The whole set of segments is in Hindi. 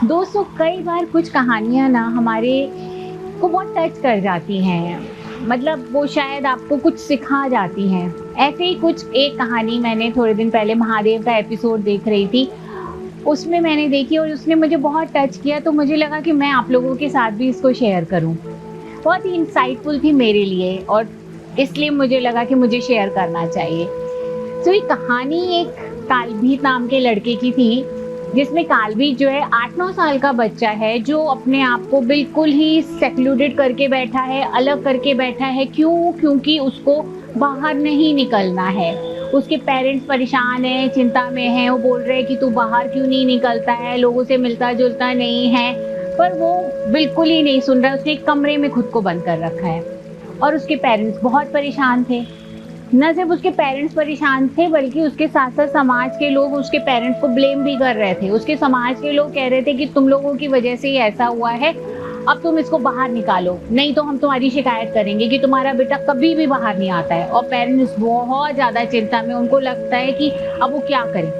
दोस्तों, कई बार कुछ कहानियाँ ना हमारे को बहुत टच कर जाती हैं। मतलब वो शायद आपको कुछ सिखा जाती हैं। ऐसे ही कुछ एक कहानी मैंने थोड़े दिन पहले महादेव का एपिसोड देख रही थी। उसमें मैंने देखी और उसने मुझे बहुत टच किया, तो मुझे लगा कि मैं आप लोगों के साथ भी इसको शेयर करूँ। बहुत ही इंसाइटफुल थी मेरे लिए और इसलिए मुझे लगा कि मुझे शेयर करना चाहिए। तो ये कहानी एक कालभीत नाम के लड़के की थी, जिसमें कालभीत जो है 8-9 साल का बच्चा है, जो अपने आप को बिल्कुल ही सेक्लूडेड करके बैठा है, अलग करके बैठा है। क्यों? क्योंकि उसको बाहर नहीं निकलना है। उसके पेरेंट्स परेशान हैं, चिंता में हैं, वो बोल रहे हैं कि तू बाहर क्यों नहीं निकलता है, लोगों से मिलता-जुलता नहीं है, पर वो बिल्कुल ही नहीं सुन रहा है। उसने एक कमरे में खुद को बंद कर रखा है और उसके पेरेंट्स बहुत परेशान थे। ना सिर्फ उसके पेरेंट्स परेशान थे, बल्कि उसके साथ-साथ समाज के लोग उसके पेरेंट्स को ब्लेम भी कर रहे थे। उसके समाज के लोग कह रहे थे कि तुम लोगों की वजह से ही ऐसा हुआ है, अब तुम इसको बाहर निकालो, नहीं तो हम तुम्हारी शिकायत करेंगे कि तुम्हारा बेटा कभी भी बाहर नहीं आता है। और पेरेंट्स बहुत ज़्यादा चिंता में, उनको लगता है कि अब वो क्या करें।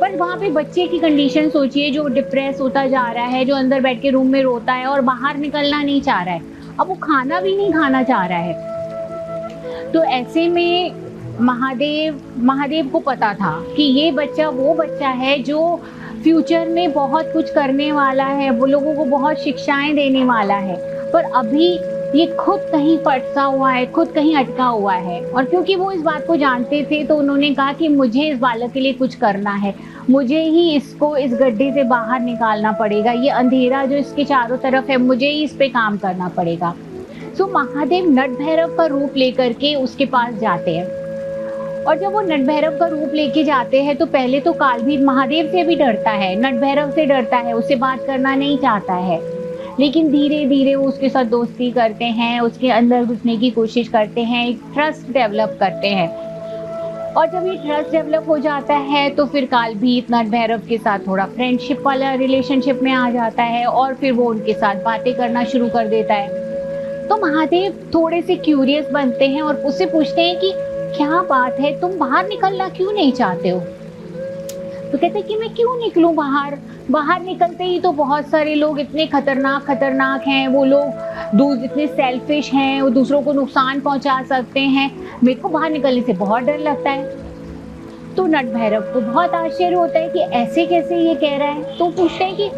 पर वहाँ पे बच्चे की कंडीशन सोचिए, जो डिप्रेस होता जा रहा है, जो अंदर बैठ के रूम में रोता है और बाहर निकलना नहीं चाह रहा है। अब वो खाना भी नहीं खाना चाह रहा है। तो ऐसे में महादेव महादेव को पता था कि ये बच्चा वो बच्चा है जो फ्यूचर में बहुत कुछ करने वाला है, वो लोगों को बहुत शिक्षाएं देने वाला है। पर अभी ये खुद कहीं फंसा हुआ है, खुद कहीं अटका हुआ है। और क्योंकि वो इस बात को जानते थे, तो उन्होंने कहा कि मुझे इस बालक के लिए कुछ करना है, मुझे ही इसको इस गड्ढे से बाहर निकालना पड़ेगा। ये अंधेरा जो इसके चारों तरफ है, मुझे ही इस पे काम करना पड़ेगा। तो महादेव नट भैरव का रूप लेकर के उसके पास जाते हैं। और जब वो नट भैरव का रूप लेके जाते हैं, तो पहले तो कालभीत महादेव से भी डरता है, नट भैरव से डरता है, उससे बात करना नहीं चाहता है। लेकिन धीरे धीरे वो उसके साथ दोस्ती करते हैं, उसके अंदर घुसने की कोशिश करते हैं, एक ट्रस्ट डेवलप करते हैं। और जब ये ट्रस्ट डेवलप हो जाता है, तो फिर कालभीत नट भैरव के साथ थोड़ा फ्रेंडशिप वाला रिलेशनशिप में आ जाता है और फिर वो उनके साथ बातें करना शुरू कर देता है। तो महादेव थोड़े से क्यूरियस बनते हैं और उससे पूछते हैं कि क्या बात है, तुम बाहर निकलना क्यों नहीं चाहते हो? तो कहते हैं कि मैं क्यों निकलूं बाहर? बाहर निकलते ही तो बहुत सारे लोग इतने खतरनाक खतरनाक हैं, वो लोग इतने सेल्फिश हैं, वो दूसरों को नुकसान पहुंचा सकते हैं। मेरे को बाहर निकलने से बहुत डर लगता है। तो नट भैरव को बहुत आश्चर्य होता है कि ऐसे कैसे ये कह रहा है। तो पूछते हैं कि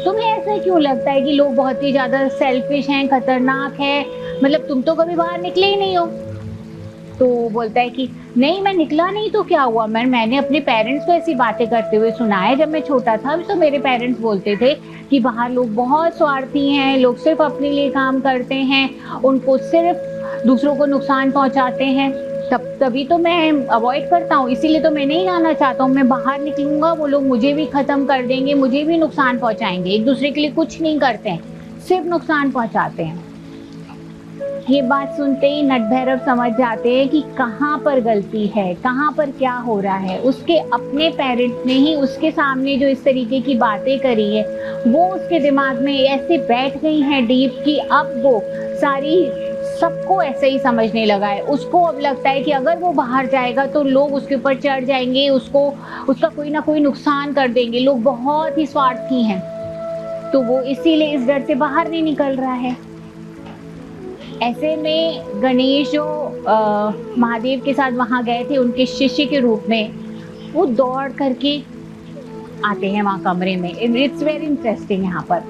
तुम्हें ऐसा क्यों लगता है कि लोग बहुत ही ज्यादा सेल्फिश हैं, खतरनाक है, मतलब तुम तो कभी बाहर निकले ही नहीं हो। तो वो बोलता है कि नहीं, मैं निकला नहीं तो क्या हुआ, मैंने अपने पेरेंट्स को ऐसी बातें करते हुए सुना है। जब मैं छोटा था तो मेरे पेरेंट्स बोलते थे कि बाहर लोग बहुत स्वार्थी हैं, लोग सिर्फ अपने लिए काम करते हैं, उनको सिर्फ दूसरों को नुकसान पहुंचाते हैं। तभी तो मैं अवॉइड करता हूँ, इसीलिए तो मैं नहीं जाना चाहता हूँ। मैं बाहर निकलूंगा, वो लोग मुझे भी खत्म कर देंगे, मुझे भी नुकसान पहुंचाएंगे। एक दूसरे के लिए कुछ नहीं करते हैं, सिर्फ नुकसान पहुंचाते हैं। ये बात सुनते ही नट भैरव समझ जाते हैं कि कहाँ पर गलती है, कहाँ पर क्या हो रहा है। उसके अपने पेरेंट्स ने ही उसके सामने जो इस तरीके की बातें करी है, वो उसके दिमाग में ऐसे बैठ गई हैं डीप कि अब वो सारी सबको ऐसे ही समझने लगा है। उसको अब लगता है कि अगर वो बाहर जाएगा तो लोग उसके ऊपर चढ़ जाएंगे, उसका कोई ना कोई नुकसान कर देंगे, लोग बहुत ही स्वार्थी हैं। तो वो इसीलिए इस डर से बाहर नहीं निकल रहा है। ऐसे में गणेश जो महादेव के साथ वहां गए थे उनके शिष्य के रूप में, वो दौड़ करके आते हैं वहां कमरे में। इट्स वेरी इंटरेस्टिंग यहाँ पर।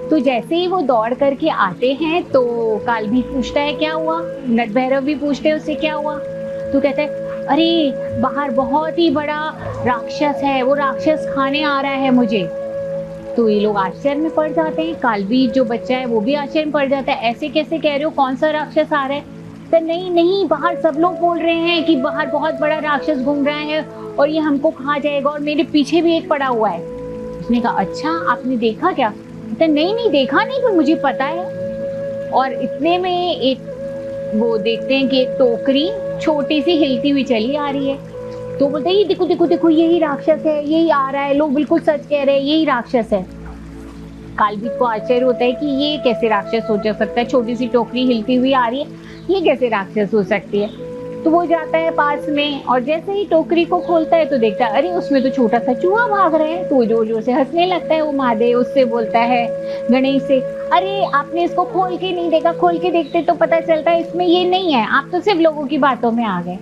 तो जैसे ही वो दौड़ करके आते हैं, तो कालभीत पूछता है क्या हुआ, नट भैरव भी पूछते हैं उससे क्या हुआ। तो कहता है अरे बाहर बहुत ही बड़ा राक्षस है, वो राक्षस खाने आ रहा है मुझे। तो ये लोग आश्चर्य में पड़ जाते हैं, कालभीत जो बच्चा है वो भी आश्चर्य में पड़ जाता है। ऐसे कैसे कह रहे हो, कौन सा राक्षस आ रहा है? तो नहीं नहीं, बाहर सब लोग बोल रहे हैं कि बाहर बहुत बड़ा राक्षस घूम रहा है और ये हमको खा जाएगा, और मेरे पीछे भी एक पड़ा हुआ है। उसने कहा अच्छा, आपने देखा क्या? तो नहीं नहीं, देखा नहीं, पर मुझे पता है। और इतने में एक वो देखते हैं कि एक टोकरी छोटी सी हिलती हुई चली आ रही है। तो बोलते हैं ये देखो देखो देखो, यही राक्षस है, यही आ रहा है, लोग बिल्कुल सच कह रहे हैं, यही राक्षस है। कालभीत को आश्चर्य होता है कि ये कैसे राक्षस हो जा सकता है, छोटी सी टोकरी हिलती हुई आ रही है, ये कैसे राक्षस हो सकती है। तो वो जाता है पास में और जैसे ही टोकरी को खोलता है तो देखता है अरे उसमें तो छोटा सा चूहा भाग रहा है। तो वो जोर जोर से हंसने लगता है। वो महादेव उससे बोलता है गणेश से, अरे आपने इसको खोल के नहीं देखा, खोल के देखते तो पता चलता है इसमें ये नहीं है, आप तो सिर्फ लोगों की बातों में आ गए।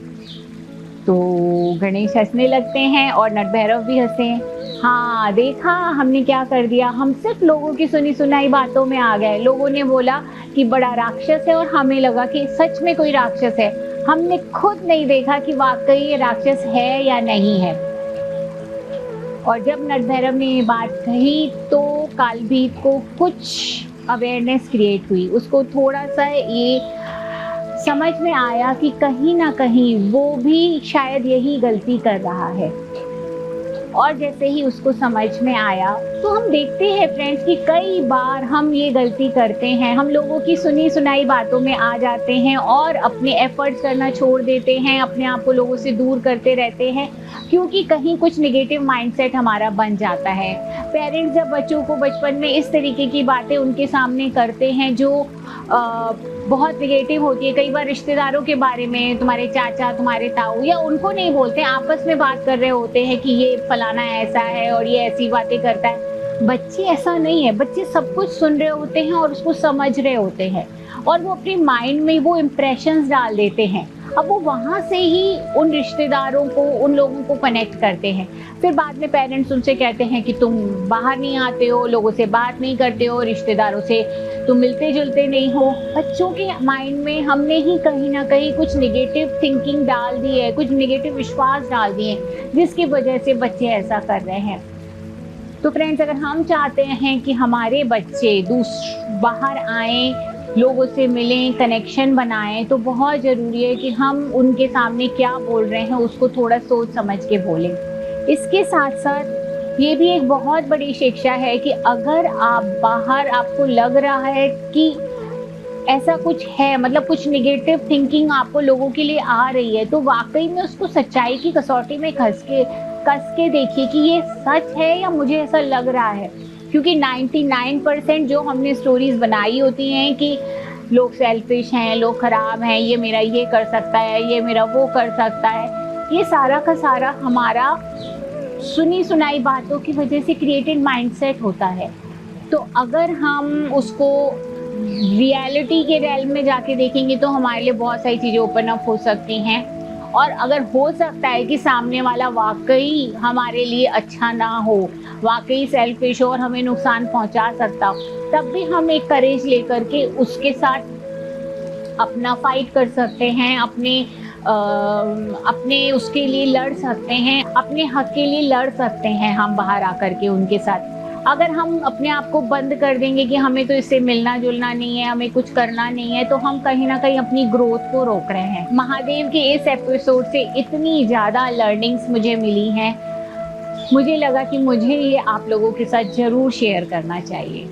तो गणेश हंसने लगते हैं और नटभैरव भी हंसे। हाँ देखा हमने क्या कर दिया, हम सिर्फ लोगों की सुनी सुनाई बातों में आ गए। लोगों ने बोला कि बड़ा राक्षस है और हमें लगा कि सच में कोई राक्षस है। हमने खुद नहीं देखा कि वाकई ये राक्षस है या नहीं है। और जब नटभैरव ने ये बात कही तो कालभीत को कुछ अवेयरनेस क्रिएट हुई। उसको थोड़ा सा ये समझ में आया कि कहीं ना कहीं वो भी शायद यही गलती कर रहा है। और जैसे ही उसको समझ में आया तो हम देखते हैं फ्रेंड्स कि कई बार हम ये गलती करते हैं, हम लोगों की सुनी सुनाई बातों में आ जाते हैं और अपने एफर्ट्स करना छोड़ देते हैं, अपने आप को लोगों से दूर करते रहते हैं क्योंकि कहीं कुछ नेगेटिव माइंडसेट हमारा बन जाता है। पेरेंट्स जब बच्चों को बचपन में इस तरीके की बातें उनके सामने करते हैं जो बहुत नेगेटिव होती है, कई बार रिश्तेदारों के बारे में, तुम्हारे चाचा तुम्हारे ताऊ, या उनको नहीं बोलते, आपस में बात कर रहे होते हैं कि ये फलाना ऐसा है और ये ऐसी बातें करता है। बच्चे ऐसा नहीं है, बच्चे सब कुछ सुन रहे होते हैं और उसको समझ रहे होते हैं और वो अपने माइंड में वो इम्प्रेशंस डाल देते हैं। अब वो वहाँ से ही उन रिश्तेदारों को, उन लोगों को कनेक्ट करते हैं। फिर बाद में पेरेंट्स उनसे कहते हैं कि तुम बाहर नहीं आते हो, लोगों से बात नहीं करते हो, रिश्तेदारों से तुम मिलते जुलते नहीं हो। बच्चों के माइंड में हमने ही कहीं ना कहीं कुछ नेगेटिव थिंकिंग डाल दी है, कुछ नेगेटिव विश्वास डाल दिए, जिसकी वजह से बच्चे ऐसा कर रहे हैं। तो फ्रेंड्स, अगर हम चाहते हैं कि हमारे बच्चे बाहर आएँ, लोगों से मिलें, कनेक्शन बनाएं, तो बहुत ज़रूरी है कि हम उनके सामने क्या बोल रहे हैं उसको थोड़ा सोच समझ के बोलें। इसके साथ साथ ये भी एक बहुत बड़ी शिक्षा है कि अगर आप बाहर, आपको लग रहा है कि ऐसा कुछ है, मतलब कुछ नेगेटिव थिंकिंग आपको लोगों के लिए आ रही है, तो वाकई में उसको सच्चाई की कसौटी में कस के देखिए कि ये सच है या मुझे ऐसा लग रहा है। क्योंकि 99% जो हमने स्टोरीज बनाई होती हैं कि लोग सेल्फिश हैं, लोग खराब हैं, ये मेरा ये कर सकता है, ये मेरा वो कर सकता है, ये सारा का सारा हमारा सुनी सुनाई बातों की वजह से क्रिएटेड माइंडसेट होता है। तो अगर हम उसको रियलिटी के रेल्म में जाके देखेंगे तो हमारे लिए बहुत सारी चीज़ें ओपन अप हो सकती हैं। और अगर हो सकता है कि सामने वाला वाकई हमारे लिए अच्छा ना हो, वाकई सेल्फिश हो और हमें नुकसान पहुंचा सकता हो, तब भी हम एक करेज लेकर के उसके साथ अपना फाइट कर सकते हैं, अपने उसके लिए लड़ सकते हैं, अपने हक के लिए लड़ सकते हैं हम बाहर आकर के उनके साथ। अगर हम अपने आप को बंद कर देंगे कि हमें तो इससे मिलना जुलना नहीं है, हमें कुछ करना नहीं है, तो हम कहीं ना कहीं अपनी ग्रोथ को रोक रहे हैं। महादेव के इस एपिसोड से इतनी ज़्यादा लर्निंग्स मुझे मिली हैं, मुझे लगा कि मुझे ये आप लोगों के साथ ज़रूर शेयर करना चाहिए।